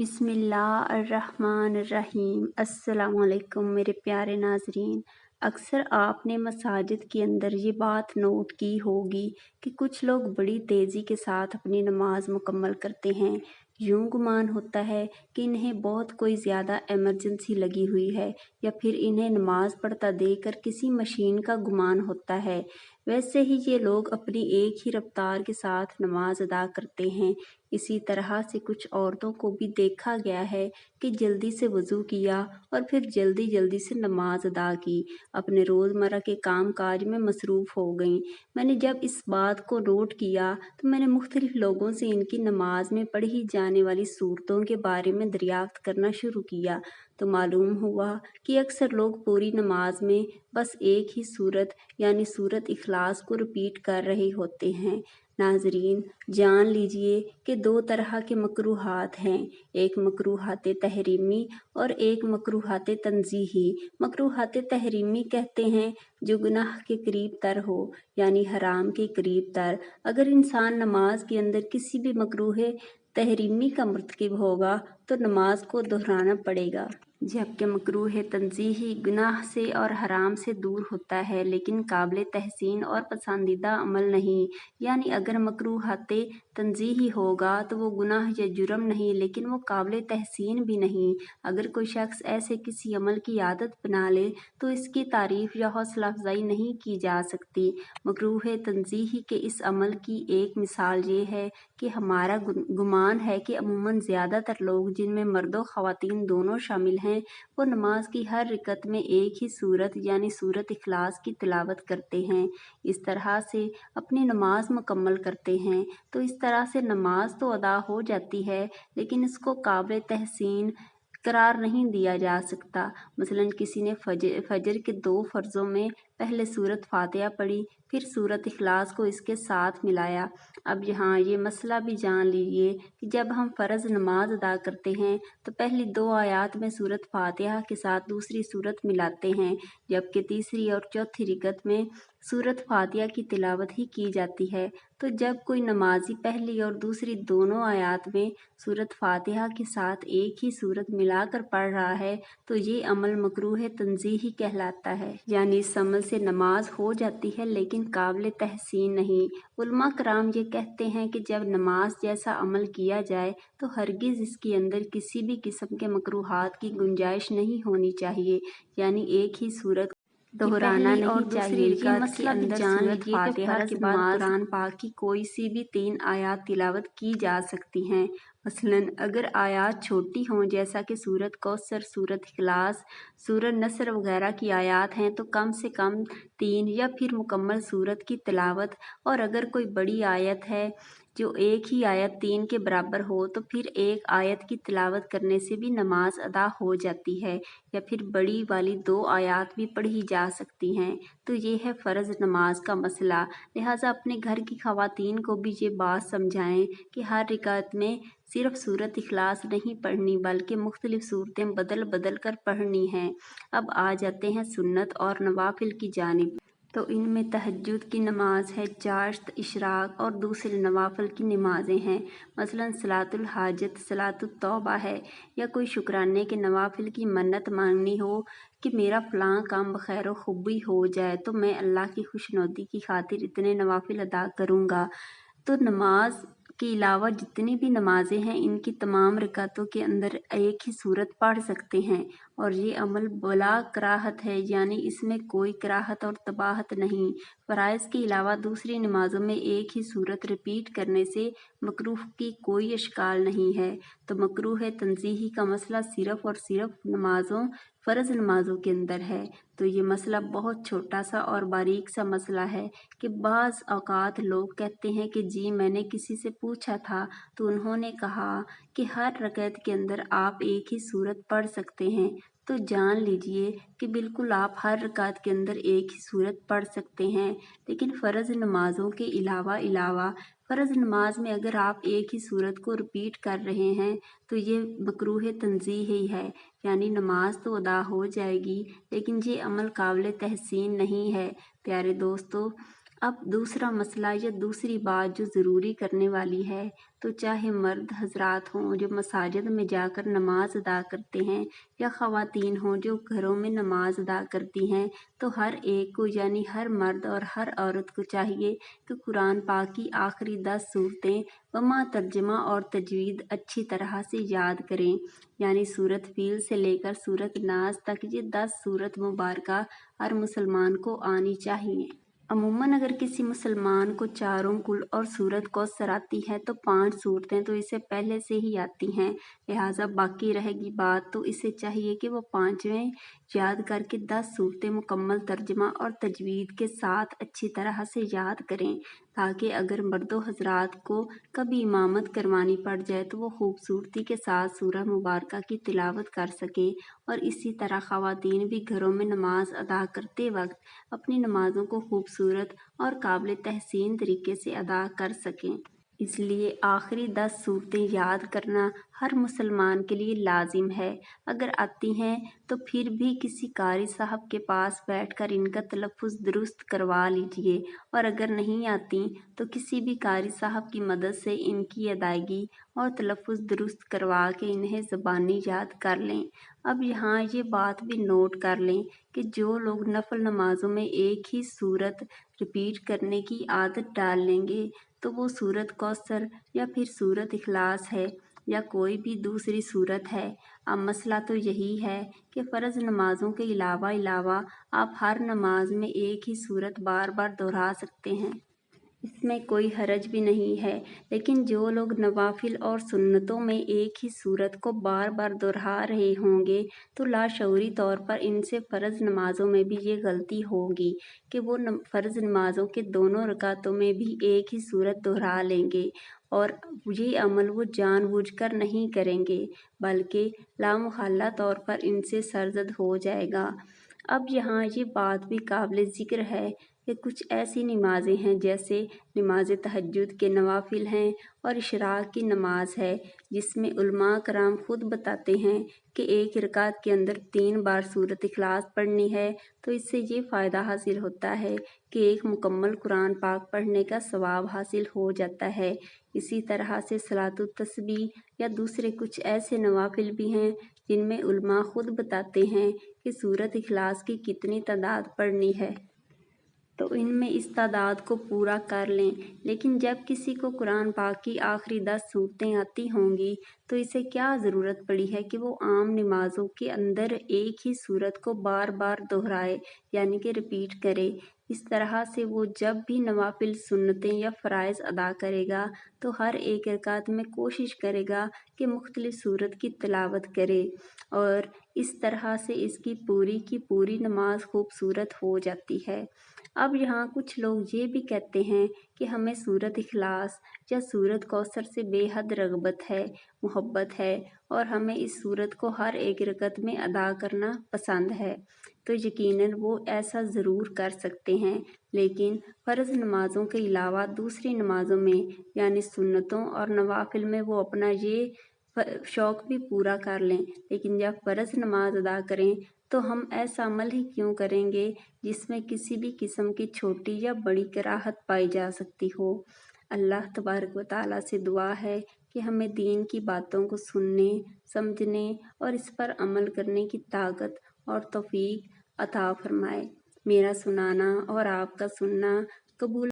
बिस्मिल्लाहिर्रहमानिर्रहीम। अस्सलाम वालेकुम मेरे प्यारे नाजरीन। अक्सर आपने मसाजिद के अंदर ये बात नोट की होगी कि कुछ लोग बड़ी तेज़ी के साथ अपनी नमाज मुकम्मल करते हैं। यूं गुमान होता है कि इन्हें बहुत कोई ज़्यादा इमरजेंसी लगी हुई है या फिर इन्हें नमाज पढ़ता देखकर किसी मशीन का गुमान होता है। वैसे ही ये लोग अपनी एक ही रफ्तार के साथ नमाज अदा करते हैं। इसी तरह से कुछ औरतों को भी देखा गया है कि जल्दी से वज़ू किया और फिर जल्दी जल्दी से नमाज अदा की, अपने रोज़मर्रा के काम काज में मसरूफ़ हो गईं। मैंने जब इस बात को नोट किया तो मैंने मुख्तलिफ लोगों से इनकी नमाज में पढ़ी जाने वाली सूरतों के बारे में दरियाफ्त करना शुरू किया तो मालूम हुआ कि अक्सर लोग पूरी नमाज में बस एक ही सूरत यानी सूरत इखलास को रिपीट कर रहे होते हैं। नाजरीन, जान लीजिए कि दो तरह के मकरूहात हैं, एक मकरूहात तहरीमी और एक मकरूहात तंजीही। मकरूहात तहरीमी कहते हैं जो गुनाह के करीब तर हो यानी हराम के करीब तर। अगर इंसान नमाज के अंदर किसी भी मकरूह तहरीमी का मर्तकिब होगा तो नमाज को दोहराना पड़ेगा, जबकि मकरूह तंजीही गुनाह से और हराम से दूर होता है लेकिन काबिल तहसीन और पसंदीदा अमल नहीं। यानी अगर मकरूहात तंजीही होगा तो वो गुनाह या जुर्म नहीं लेकिन वो काबिल तहसीन भी नहीं। अगर कोई शख्स ऐसे किसी अमल की आदत बना ले तो इसकी तारीफ़ या हौसला अफजाई नहीं की जा सकती। मकरूह तंजीही के इस अमल की एक मिसाल ये है कि हमारा गुमान है कि अमूमन ज़्यादातर लोग जिनमें मर्द व ख़वातीन दोनों शामिल हैं वो नमाज की हर रिकत में एक ही सूरत यानी सूरत इखलास की तिलावत करते हैं। इस तरह से अपनी नमाज मुकम्मल करते हैं तो इस तरह से नमाज तो अदा हो जाती है लेकिन इसको काबिल तहसीन करार नहीं दिया जा सकता। मसलन किसी ने फजर के 2 फ़र्ज़ों में पहले सूरत फातिहा पढ़ी फिर सूरत इखलास को इसके साथ मिलाया। अब यहाँ ये मसला भी जान लीजिए कि जब हम फ़र्ज़ नमाज अदा करते हैं तो पहली 2 आयात में सूरत फातिहा के साथ दूसरी सूरत मिलाते हैं, जबकि तीसरी और चौथी रिकत में सूरत फातिहा की तिलावत ही की जाती है। तो जब कोई नमाजी पहली और दूसरी दोनों आयात में सूरत फातिहा के साथ एक ही सूरत मिलाकर पढ़ रहा है तो ये अमल मकरूह तंजीही कहलाता है, यानी इस अमल से नमाज हो जाती है लेकिन काबिल तहसीन नहीं। उलमा कराम ये कहते हैं कि जब नमाज जैसा अमल किया जाए तो हरगिज़ इसके अंदर किसी भी किस्म के मकरूहात की गुंजाइश नहीं होनी चाहिए, यानी एक ही सूरत दोहराना नहीं चाहिए। ये मसला भी जान लीजिए कि फ़र्ज़ के बाद कुरान पाक की कोई सी भी 3 आयात तिलावत की जा सकती हैं। मसलन अगर आयात छोटी हों जैसा कि सूरत कौसर, सूरत इखलास, सूरत नसर वगैरह की आयात हैं तो कम से कम 3 या फिर मुकम्मल सूरत की तिलावत, और अगर कोई बड़ी आयत है जो एक ही आयत 3 के बराबर हो तो फिर एक आयत की तिलावत करने से भी नमाज अदा हो जाती है, या फिर बड़ी वाली 2 आयात भी पढ़ी जा सकती हैं। तो ये है फ़र्ज़ नमाज का मसला। लिहाजा अपने घर की ख़वातीन को भी ये बात समझाएं कि हर रिकात में सिर्फ सूरत इखलास नहीं पढ़नी बल्कि मुख्तलिफ सूरतें बदल बदल कर पढ़नी हैं। अब आ जाते हैं सुन्नत और नवाफिल की जानिब। तो इनमें तहज्जुद की नमाज है, चाश्त, इशराक और दूसरे नवाफिल की नमाज़ें हैं। मसलन सलातुल हाजत, सलातुत तौबा है, या कोई शुक्राने के नवाफिल की मन्नत मांगनी हो कि मेरा फ़लाँ काम बखैर व खूबी हो जाए तो मैं अल्लाह की खुशनुदी की खातिर इतने नवाफिल अदा करूँगा। तो नमाज के अलावा जितनी भी नमाज़ें हैं इनकी तमाम रकातों के अंदर एक ही सूरत पढ़ सकते हैं, और ये अमल बला कराहत है, यानी इसमें कोई कराहत और तबाहत नहीं। फ़राइज़ के अलावा दूसरी नमाज़ों में एक ही सूरत रिपीट करने से मकरूह की कोई इश्काल नहीं है। तो मकरूह तंजीही का मसला सिर्फ़ और सिर्फ फ़र्ज़ नमाज़ों के अंदर है। तो ये मसला बहुत छोटा सा और बारीक सा मसला है कि बाज़ औक़ात लोग कहते हैं कि जी मैंने किसी से पूछा था तो उन्होंने कहा कि हर रकअत के अंदर आप एक ही सूरत पढ़ सकते हैं। तो जान लीजिए कि बिल्कुल आप हर रकात के अंदर एक ही सूरत पढ़ सकते हैं, लेकिन फ़र्ज़ नमाज़ों के अलावा फ़र्ज़ नमाज में अगर आप एक ही सूरत को रिपीट कर रहे हैं तो ये मकरूह तंज़ीही है, यानी नमाज तो अदा हो जाएगी लेकिन ये अमल काबिल तहसीन नहीं है। प्यारे दोस्तों, अब दूसरा मसला या दूसरी बात जो ज़रूरी करने वाली है, तो चाहे मर्द हजरात हों जो मसाजिद में जाकर नमाज अदा करते हैं या ख़वातीन हों जो घरों में नमाज अदा करती हैं, तो हर एक को यानी हर मर्द और हर औरत को चाहिए कि कुरान पाक की आखिरी 10 सूरतें वमा तर्जमा और तजवीद अच्छी तरह से याद करें। यानी सूरत फील से लेकर सूरत नास तक ये 10 सूरत मुबारका हर मुसलमान को आनी चाहिए। अमूमन अगर किसी मुसलमान को चारों कुल और सूरत कौसर आती है तो 5 सूरतें तो इसे पहले से ही आती हैं, लिहाजा बाकी रहेगी बात तो इसे चाहिए कि वो 5वें याद करके 10 सूरतें मुकम्मल तर्जमा और तजवीद के साथ अच्छी तरह से याद करें, ताकि अगर मर्दो हजरात को कभी इमामत करवानी पड़ जाए तो वो खूबसूरती के साथ सूरह मुबारका की तिलावत कर सके। और इसी तरह ख़वातीन भी घरों में नमाज अदा करते वक्त अपनी नमाज़ों को खूबसूरत और काबिल तहसीन तरीके से अदा कर सकें। इसलिए आखिरी 10 सूरतें याद करना हर मुसलमान के लिए लाजिम है। अगर आती हैं तो फिर भी किसी कारी साहब के पास बैठकर इनका तलफ़ुज़ दुरुस्त करवा लीजिए, और अगर नहीं आती तो किसी भी कारी साहब की मदद से इनकी अदायगी और तलफ़ुज़ दुरुस्त करवा के इन्हें ज़बानी याद कर लें। अब यहाँ ये बात भी नोट कर लें कि जो लोग नफल नमाज़ों में एक ही सूरत रिपीट करने की आदत डाल लेंगे, तो वो सूरत कौसर या फिर सूरत इखलास है या कोई भी दूसरी सूरत है। अब मसला तो यही है कि फ़र्ज़ नमाज़ों के अलावा आप हर नमाज में एक ही सूरत बार बार दोहरा सकते हैं, इसमें कोई हरज भी नहीं है। लेकिन जो लोग नवाफिल और सुन्नतों में एक ही सूरत को बार बार दोहरा रहे होंगे, तो लाशऊरी तौर पर इनसे फ़र्ज़ नमाज़ों में भी ये गलती होगी कि वो फ़र्ज़ नमाज़ों के दोनों रकातों में भी एक ही सूरत दोहरा लेंगे, और ये अमल वो जानबूझकर नहीं करेंगे, बल्कि लामुहल्ला तौर पर इनसे सरज़द हो जाएगा। अब यहाँ ये बात भी काबिल ज़िक्र है कि कुछ ऐसी नमाज़ें हैं जैसे नमाज तहज्जुद के नवाफिल हैं और इशराक की नमाज है, जिसमें उलमा कराम खुद बताते हैं कि एक रकात के अंदर 3 बार सूरत इखलास पढ़नी है, तो इससे ये फ़ायदा हासिल होता है कि एक मुकम्मल कुरान पाक पढ़ने का सवाब हासिल हो जाता है। इसी तरह से सलातुत तस्बीह या दूसरे कुछ ऐसे नवाफिल भी हैं जिनमें उलमा खुद बताते हैं कि सूरत इखलास की कितनी तादाद पढ़नी है, तो इनमें इस तादाद को पूरा कर लें। लेकिन जब किसी को कुरान पाक की आखिरी 10 सूरतें आती होंगी, तो इसे क्या ज़रूरत पड़ी है कि वो आम नमाज़ों के अंदर एक ही सूरत को बार बार दोहराए, यानी कि रिपीट करे। इस तरह से वो जब भी नवाफिल सुन्नतें या फ़राइज़ अदा करेगा, तो हर एक रकात में कोशिश करेगा कि मुख्तलिफ सूरत की तिलावत करे, और इस तरह से इसकी पूरी की पूरी नमाज खूबसूरत हो जाती है। अब यहाँ कुछ लोग ये भी कहते हैं कि हमें सूरत इखलास या सूरत कौसर से बेहद रग़बत है, मोहब्बत है, और हमें इस सूरत को हर एक रकत में अदा करना पसंद है। तो यकीनन वो ऐसा ज़रूर कर सकते हैं, लेकिन फ़र्ज़ नमाज़ों के अलावा दूसरी नमाज़ों में यानी सुन्नतों और नवाफिल में वो अपना ये शौक़ भी पूरा कर लें। लेकिन जब फ़र्ज़ नमाज अदा करें तो हम ऐसा अमल ही क्यों करेंगे जिसमें किसी भी किस्म की छोटी या बड़ी कराहत पाई जा सकती हो। अल्लाह तबारक व तआला से दुआ है कि हमें दीन की बातों को सुनने, समझने और इस पर अमल करने की ताकत और तौफीक अता फरमाए। मेरा सुनाना और आपका सुनना कबूल